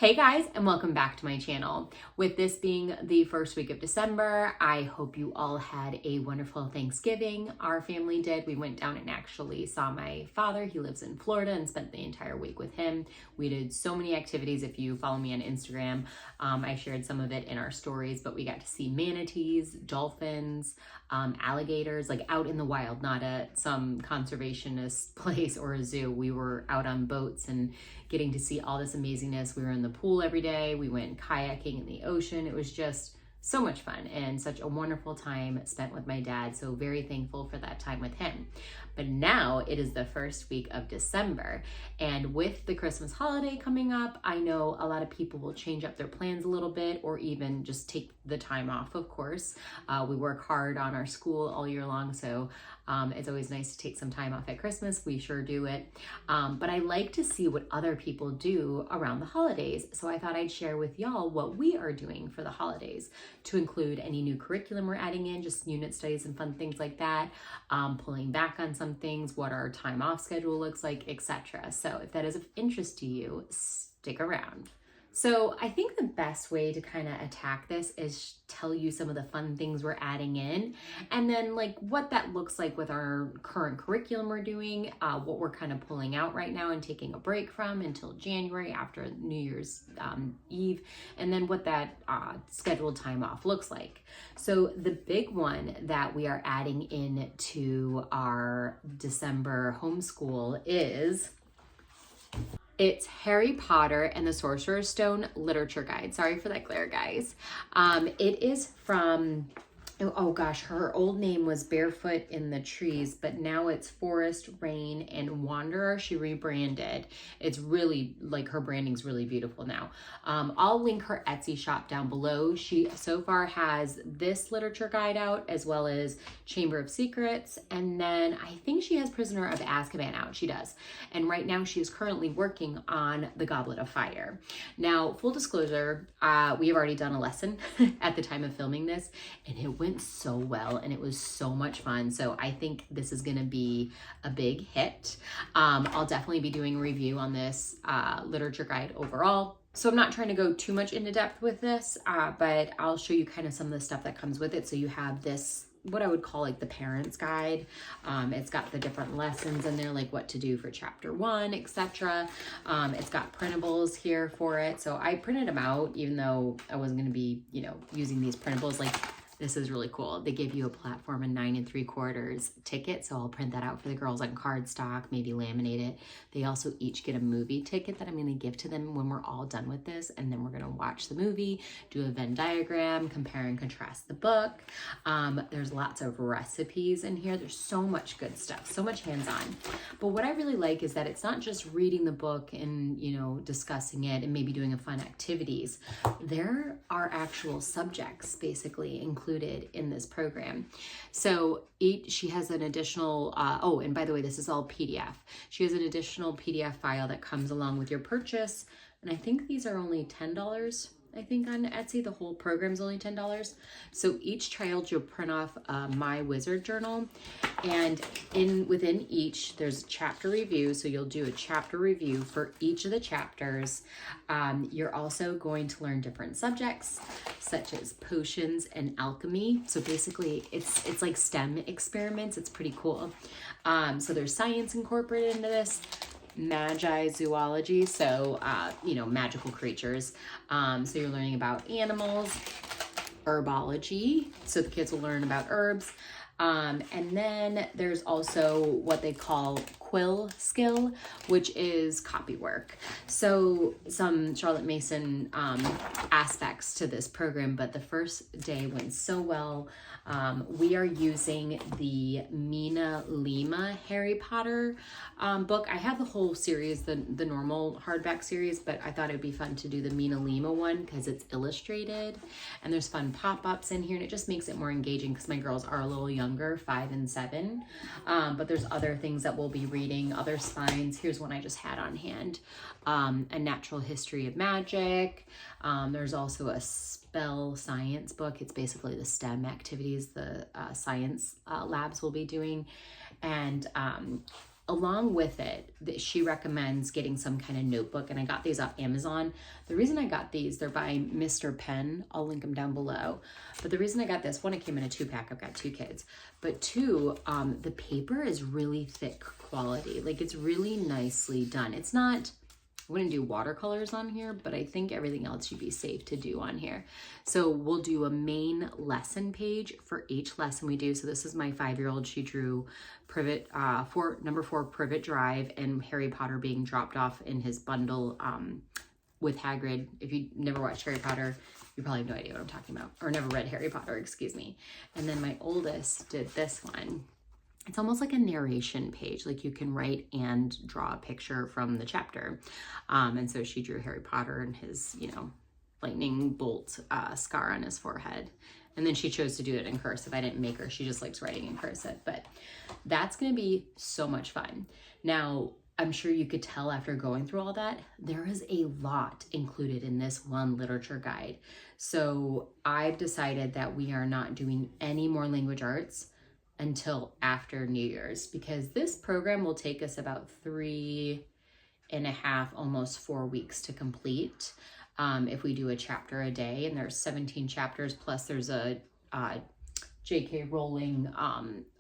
Hey guys, and welcome back to my channel. With this being the first week of December, I hope you all had a wonderful Thanksgiving. Our family did. We went down and actually saw my father. He lives in Florida, and spent the entire week with him. We did so many activities. If you follow me on Instagram, I shared some of it in our stories, but we got to see manatees, dolphins, alligators, like out in the wild, not at some conservationist place or a zoo. We were out on boats and getting to see all this amazingness. We were in the pool every day. We went kayaking in the ocean. It was just so much fun and such a wonderful time spent with my dad. So very thankful for that time with him. But now it is the first week of December, and with the Christmas holiday coming up, I know a lot of people will change up their plans a little bit or even just take the time off, of course. We work hard on our school all year long, so it's always nice to take some time off at Christmas. We sure do it. But I like to see what other people do around the holidays. So I thought I'd share with y'all what we are doing for the holidays, to include any new curriculum we're adding in, just unit studies and fun things like that, pulling back on some things, what our time off schedule looks like, etc. So if that is of interest to you, stick around. So I think the best way to kind of attack this is tell you some of the fun things we're adding in, and then like what that looks like with our current curriculum we're doing, what we're kind of pulling out right now and taking a break from until January after New Year's Eve, and then what that scheduled time off looks like. So the big one that we are adding in to our December homeschool is it's Harry Potter and the Sorcerer's Stone Literature Guide. Sorry for that glare, guys. It is from, oh gosh, her old name was Barefoot in the Trees, but now it's Forest, Rain, and Wanderer. She rebranded. It's really, like, her branding's really beautiful now. I'll link her Etsy shop down below. She so far has this literature guide out, as well as Chamber of Secrets, and then I think she has Prisoner of Azkaban out. She does. And right now she is currently working on the Goblet of Fire. Now, full disclosure, we have already done a lesson at the time of filming this, and it went so well and it was so much fun. So I think this is gonna be a big hit. I'll definitely be doing a review on this literature guide overall. So I'm not trying to go too much into depth with this, but I'll show you kind of some of the stuff that comes with it. So you have this, what I would call like the parent's guide. It's got the different lessons in there, like what to do for chapter 1, etc. It's got printables here for it. So I printed them out, even though I wasn't going to be, using these printables. Like, this is really cool. They give you a platform and 9 3/4 ticket. So I'll print that out for the girls on cardstock, maybe laminate it. They also each get a movie ticket that I'm going to give to them when we're all done with this. And then we're going to watch the movie, do a Venn diagram, compare and contrast the book. There's lots of recipes in here. There's so much good stuff, so much hands-on. But what I really like is that it's not just reading the book and, discussing it and maybe doing a fun activities. There are actual subjects basically included in this program. So she has an additional, oh, and by the way, this is all PDF. She has an additional PDF file that comes along with your purchase. And I think these are only $10. I think on Etsy, the whole program's only $10. So each child, you'll print off My Wizard journal, and within each, there's a chapter review. So you'll do a chapter review for each of the chapters. You're also going to learn different subjects, such as potions and alchemy. So basically, it's like STEM experiments. It's pretty cool. So there's science incorporated into this. Magi zoology, so magical creatures. So you're learning about animals, herbology, so the kids will learn about herbs. And then there's also what they call quill skill, which is copy work. So some Charlotte Mason aspects to this program, but the first day went so well. We are using the Mina Lima Harry Potter book. I have the whole series, the normal hardback series, but I thought it'd be fun to do the Mina Lima one because it's illustrated and there's fun pop-ups in here, and it just makes it more engaging because my girls are a little younger, 5 and 7. But there's other things that we'll be reading, other spines. Here's one I just had on hand, A Natural History of Magic. There's also a spell science book. It's basically the STEM activities the science labs will be doing, and along with it, she recommends getting some kind of notebook, and I got these off Amazon. The reason I got these, they're by Mr. Penn. I'll link them down below. But the reason I got this, one, it came in a 2-pack. I've got 2 kids. But 2, the paper is really thick quality. Like, it's really nicely done. It's not, I wouldn't do watercolors on here, but I think everything else should be safe to do on here. So we'll do a main lesson page for each lesson we do. So this is my 5-year-old. She drew Privet, number 4 Privet Drive, and Harry Potter being dropped off in his bundle with Hagrid. If you never watched Harry Potter, you probably have no idea what I'm talking about, or never read Harry Potter, excuse me. And then my oldest did this one. It's almost like a narration page, like you can write and draw a picture from the chapter. And so she drew Harry Potter and his, you know, lightning bolt scar on his forehead. And then she chose to do it in cursive. I didn't make her. She just likes writing in cursive. But that's going to be so much fun. Now, I'm sure you could tell after going through all that, there is a lot included in this one literature guide. So I've decided that we are not doing any more language arts until after New Year's, because this program will take us about 3.5, almost 4 weeks to complete. If we do a chapter a day, and there's 17 chapters, plus there's a J.K. Rowling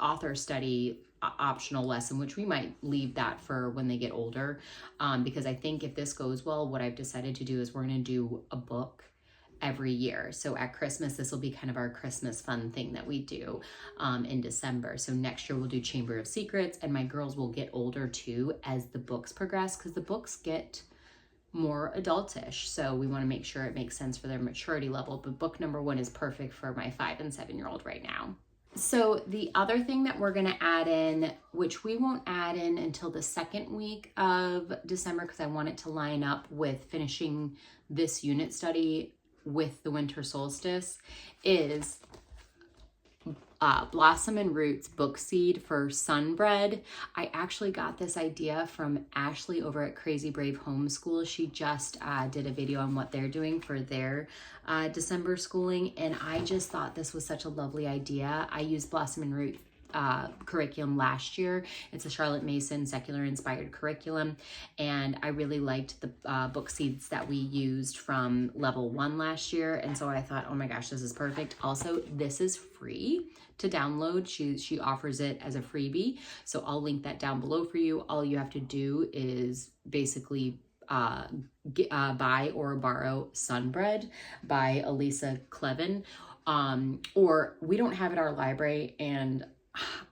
author study optional lesson, which we might leave that for when they get older. Because I think if this goes well, what I've decided to do is we're going to do a book every year. So at Christmas, this will be kind of our Christmas fun thing that we do in December. So next year we'll do Chamber of Secrets, and my girls will get older too as the books progress, because the books get more adultish. So we want to make sure it makes sense for their maturity level. But book number 1 is perfect for my 5 and 7-year-old right now. So the other thing that we're going to add in, which we won't add in until the 2nd week of December, because I want it to line up with finishing this unit study with the winter solstice, is Blossom and Roots book seed for Sunbread. I actually got this idea from Ashley over at Crazy Brave Homeschool. She just did a video on what they're doing for their December schooling, and I just thought this was such a lovely idea. I used Blossom and Roots curriculum last year. It's a Charlotte Mason secular inspired curriculum, and I really liked the book seeds that we used from level 1 last year, and so I thought, oh my gosh, this is perfect. Also, this is free to download. She offers it as a freebie, so I'll link that down below for you. All you have to do is basically buy or borrow Sunbread by Elisa Clevin, or we don't have it at our library, and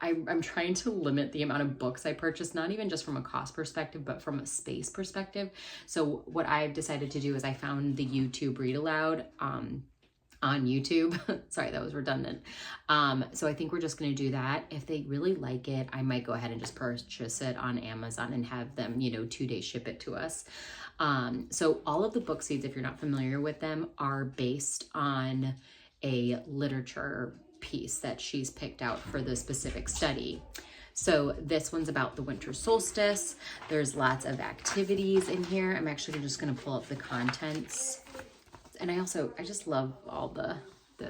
I'm trying to limit the amount of books I purchase, not even just from a cost perspective, but from a space perspective. So what I've decided to do is I found the YouTube Read Aloud on YouTube. Sorry, that was redundant. So I think we're just going to do that. If they really like it, I might go ahead and just purchase it on Amazon and have them, 2 days ship it to us. So all of the book seeds, if you're not familiar with them, are based on a literature piece that she's picked out for the specific study. So this one's about the winter solstice. There's lots of activities in here. I'm actually just going to pull up the contents. And I just love all the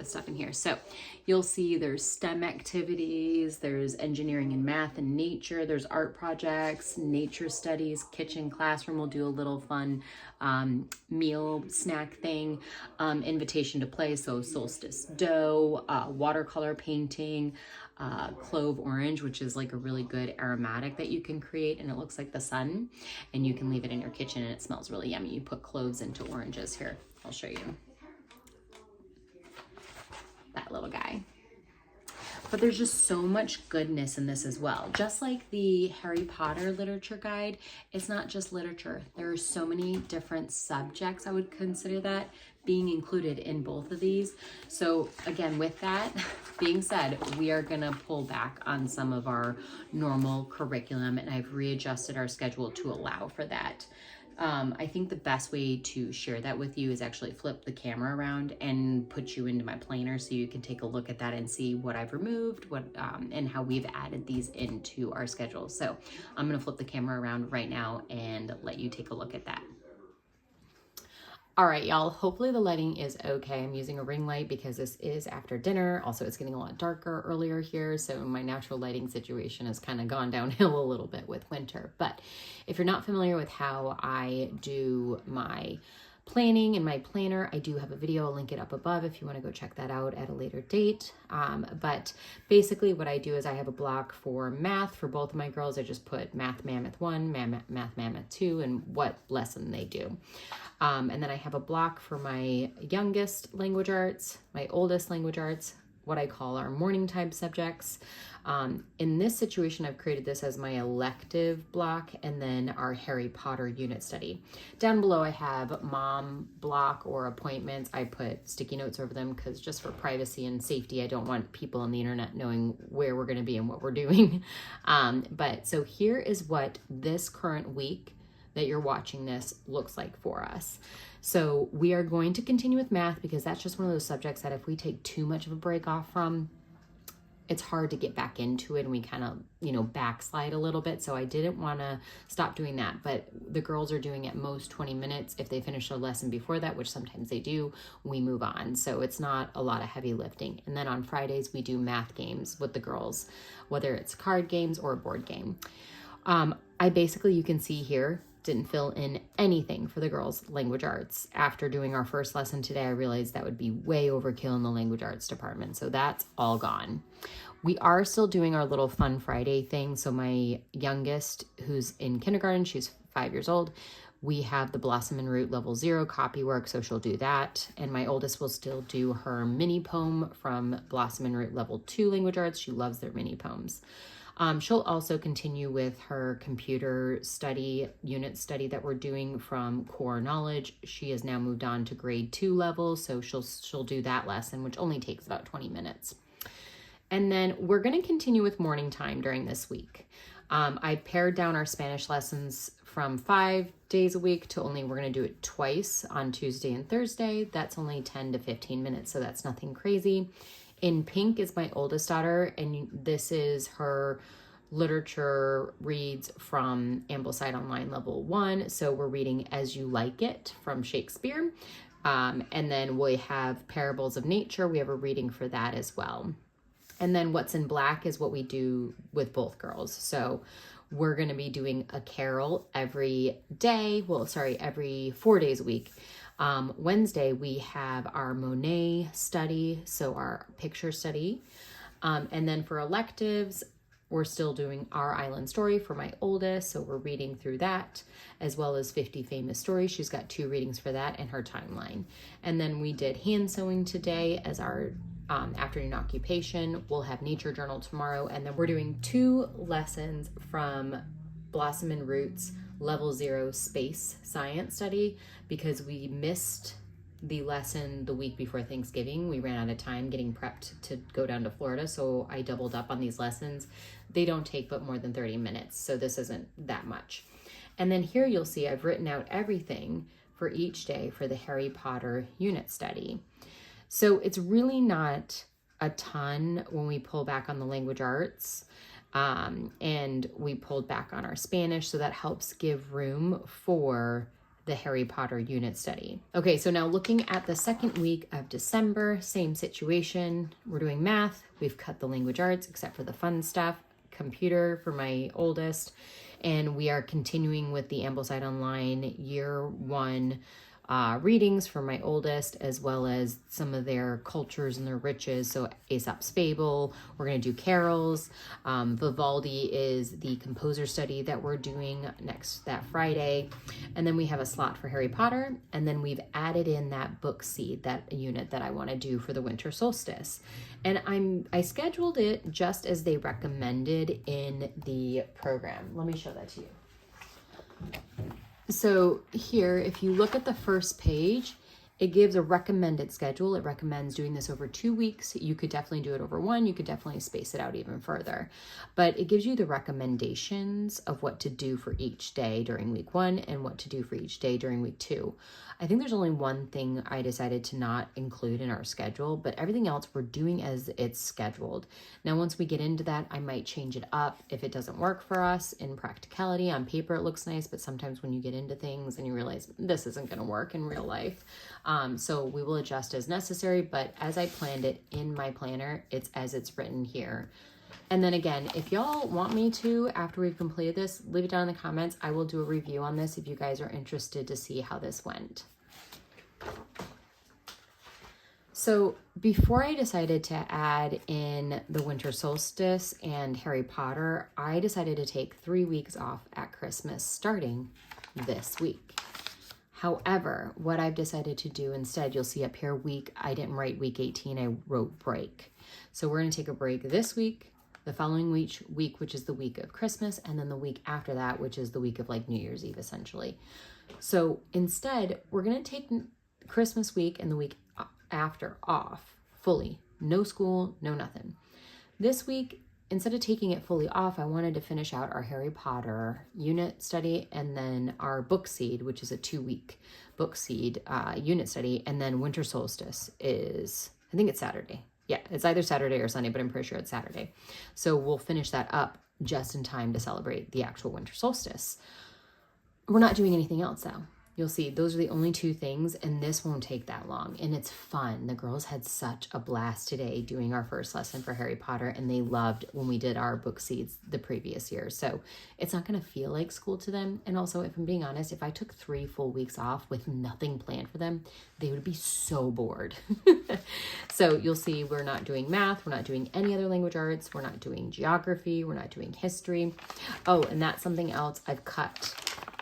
stuff in here. So you'll see there's STEM activities, there's engineering and math and nature, there's art projects, nature studies, kitchen, classroom. We'll do a little fun meal snack thing, invitation to play, so solstice dough, watercolor painting, clove orange, which is like a really good aromatic that you can create, and it looks like the sun, and you can leave it in your kitchen and it smells really yummy. You put cloves into oranges. Here, I'll show you that little guy. But there's just so much goodness in this as well. Just like the Harry Potter literature guide, it's not just literature. There are so many different subjects, I would consider that, being included in both of these. So again, with that being said, we are gonna pull back on some of our normal curriculum, and I've readjusted our schedule to allow for that. I think the best way to share that with you is actually flip the camera around and put you into my planner so you can take a look at that and see what I've removed, and how we've added these into our schedule. So I'm gonna flip the camera around right now and let you take a look at that. All right, y'all, hopefully the lighting is okay. I'm using a ring light because this is after dinner. Also, it's getting a lot darker earlier here, so my natural lighting situation has kind of gone downhill a little bit with winter. But if you're not familiar with how I do my planning and my planner, I do have a video. I'll link it up above if you want to go check that out at a later date. But basically what I do is I have a block for math for both of my girls. I just put Math Mammoth 1, Math Mammoth 2, and what lesson they do. And then I have a block for my youngest language arts, my oldest language arts, what I call our morning time subjects. In this situation, I've created this as my elective block and then our Harry Potter unit study. Down below, I have mom block or appointments. I put sticky notes over them because just for privacy and safety, I don't want people on the internet knowing where we're going to be and what we're doing. But so here is what this current week that you're watching this looks like for us. So we are going to continue with math because that's just one of those subjects that if we take too much of a break off from, it's hard to get back into it and we kind of, backslide a little bit. So I didn't want to stop doing that, but the girls are doing at most 20 minutes. If they finish a lesson before that, which sometimes they do, we move on. So it's not a lot of heavy lifting. And then on Fridays, we do math games with the girls, whether it's card games or a board game. I basically, you can see here, didn't fill in anything for the girls' language arts. After doing our first lesson today, I realized that would be way overkill in the language arts department. So that's all gone. We are still doing our little Fun Friday thing. So my youngest, who's in kindergarten, she's 5 years old. We have the Blossom and Root level 0 copy work, so she'll do that. And my oldest will still do her mini poem from Blossom and Root level 2 language arts. She loves their mini poems. She'll also continue with her computer study, unit study that we're doing from core knowledge. She has now moved on to grade 2 level, so she'll do that lesson, which only takes about 20 minutes. And then we're going to continue with morning time during this week. I pared down our Spanish lessons from 5 days a week to only, we're going to do it twice on Tuesday and Thursday. That's only 10 to 15 minutes, so that's nothing crazy. In pink is my oldest daughter, and this is her literature reads from Ambleside Online Level 1. So we're reading As You Like It from Shakespeare. And then we have Parables of Nature. We have a reading for that as well. And then what's in black is what we do with both girls. So we're going to be doing a carol every day. Every 4 days a week. Wednesday, we have our Monet study, so our picture study. And then for electives, we're still doing Our Island Story for my oldest, so we're reading through that, as well as 50 Famous Stories. She's got 2 readings for that and her timeline. And then we did hand sewing today as our afternoon occupation. We'll have nature journal tomorrow, and then we're doing 2 lessons from Blossom and Root's Level 0 Space Science Study because we missed the lesson the week before Thanksgiving. We ran out of time getting prepped to go down to Florida, so I doubled up on these lessons. They don't take but more than 30 minutes, so this isn't that much. And then here you'll see I've written out everything for each day for the Harry Potter unit study. So it's really not a ton when we pull back on the language arts. And we pulled back on our Spanish, so that helps give room for the Harry Potter unit study. Okay, so now looking at the second week of December, same situation. We're doing math. We've cut the language arts except for the fun stuff, computer for my oldest, and we are continuing with the Ambleside Online Year 1 readings for my oldest, as well as some of their cultures and their riches. So Aesop's Fable, we're going to do carols. Vivaldi is the composer study that we're doing that Friday. And then we have a slot for Harry Potter. And then we've added in that book seed, that unit that I want to do for the winter solstice. And I scheduled it just as they recommended in the program. Let me show that to you. So here, if you look at the first page, It gives a recommended schedule. It recommends doing this over 2 weeks. You could definitely do it over one. You could definitely space it out even further. But it gives you the recommendations of what to do for each day during week 1 and what to do for each day during week 2. I think there's only one thing I decided to not include in our schedule, but everything else we're doing as it's scheduled. Now, once we get into that, I might change it up if it doesn't work for us in practicality. On paper, it looks nice, but sometimes when you get into things and you realize this isn't going to work in real life, so we will adjust as necessary, but as I planned it in my planner, it's as it's written here. And then again, if y'all want me to, after we've completed this, leave it down in the comments. I will do a review on this if you guys are interested to see how this went. So before I decided to add in the winter solstice and Harry Potter, I decided to take 3 weeks off at Christmas starting this week. However, what I've decided to do instead, you'll see up here I didn't write week 18, I wrote break. So we're going to take a break this week, the following week, which is the week of Christmas, and then the week after that, which is the week of like New Year's Eve, essentially. So instead, we're going to take Christmas week and the week after off fully. No school, no nothing. This week, instead of taking it fully off, I wanted to finish out our Harry Potter unit study and then our book seed, which is a 2-week book seed unit study. And then winter solstice is, I think it's Saturday. Yeah, it's either Saturday or Sunday, but I'm pretty sure it's Saturday. So we'll finish that up just in time to celebrate the actual winter solstice. We're not doing anything else though. You'll see those are the only 2 things, and this won't take that long, and it's fun. The girls had such a blast today doing our first lesson for Harry Potter, and they loved when we did our book seeds the previous year. So it's not going to feel like school to them. And also, if I'm being honest, if I took 3 full weeks off with nothing planned for them, they would be so bored. So you'll see we're not doing math. We're not doing any other language arts. We're not doing geography. We're not doing history. Oh, and that's something else I've cut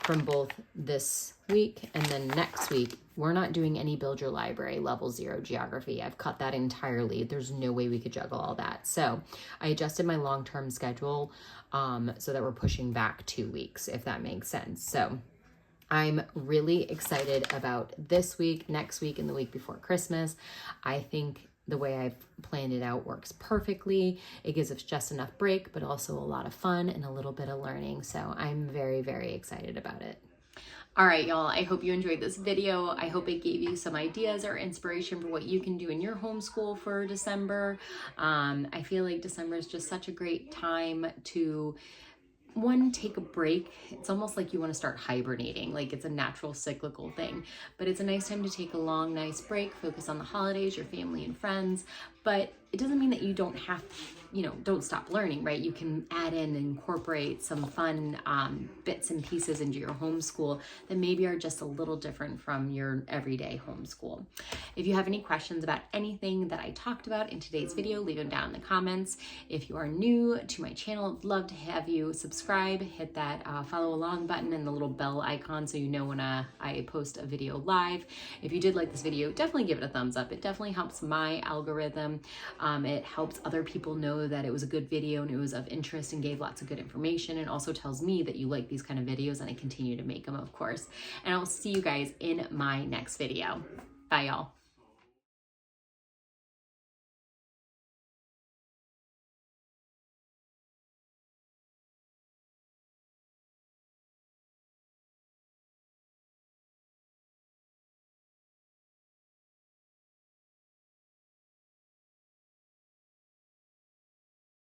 from both this week and then next week. We're not doing any Build Your Library level 0 geography. I've cut that entirely. There's no way we could juggle all that. So I adjusted my long-term schedule so that we're pushing back 2 weeks, if that makes sense. So I'm really excited about this week, next week, and the week before Christmas. I think the way I've planned it out works perfectly. It gives us just enough break, but also a lot of fun and a little bit of learning. So I'm very, very excited about it. All right, y'all, I hope you enjoyed this video. I hope it gave you some ideas or inspiration for what you can do in your homeschool for December. I feel like December is just such a great time to take a break. It's almost like you want to start hibernating, like it's a natural cyclical thing, but it's a nice time to take a long, nice break, focus on the holidays, your family and friends, but it doesn't mean that you don't have, don't stop learning, right? You can add in and incorporate some fun bits and pieces into your homeschool that maybe are just a little different from your everyday homeschool. If you have any questions about anything that I talked about in today's video, leave them down in the comments. If you are new to my channel, I'd love to have you subscribe, hit that follow along button and the little bell icon so you know when I post a video live. If you did like this video, definitely give it a thumbs up. It definitely helps my algorithm. It helps other people know that it was a good video and it was of interest and gave lots of good information, and also tells me that you like these kind of videos and I continue to make them, of course. And I'll see you guys in my next video. Bye, y'all.